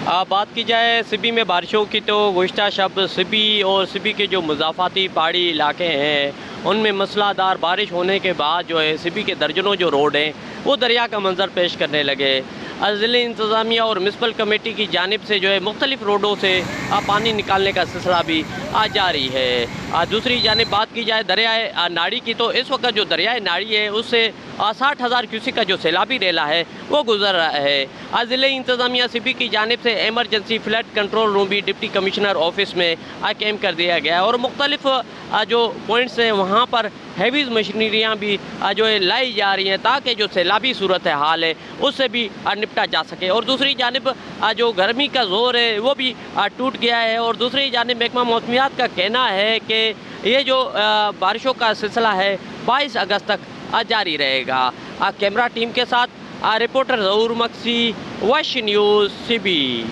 बात की जाए सिबी में बारिशों की तो गुज़िश्ता शब सिबी और सिबी के जो मुज़ाफ़ाती पहाड़ी इलाके हैं उनमें मसलादार बारिश होने के बाद जो है सिबी के दर्जनों जो रोड हैं वो दरिया का मंजर पेश करने लगे। ज़िले इंतज़ामिया और म्युनिसिपल कमेटी की जानिब से जो है मुख्तलिफ़ रोडों से पानी निकालने का सिलसिला भी जारी है। दूसरी जानिब बात की जाए दरियाए नाड़ी की तो इस वक्त जो दरियाए नाड़ी है उससे 60,000 क्यूसिक का जो सैलाबी रेला है वो गुजर रहा है। ज़िले इंतज़ामिया सिबी की जानिब से एमरजेंसी फ्लड कंट्रोल रूम भी डिप्टी कमिश्नर ऑफिस में कैम कर दिया गया है और मुख्तलिफ जो पॉइंट्स हैं वहाँ पर हैवी मशीनरियाँ भी जो है लाई जा रही हैं ताकि जो सैलाबी सूरत हाल है उससे भी निपटा जा सके। और दूसरी जानिब जो गर्मी का ज़ोर है वो भी टूट गया है और दूसरी जानिब महकमा मौसमियात का कहना है कि ये जो बारिशों का सिलसिला है 22 अगस्त तक जारी रहेगा। कैमरा टीम के साथ रिपोर्टर ज़हूर मक्सी, वश न्यूज़ सिबी।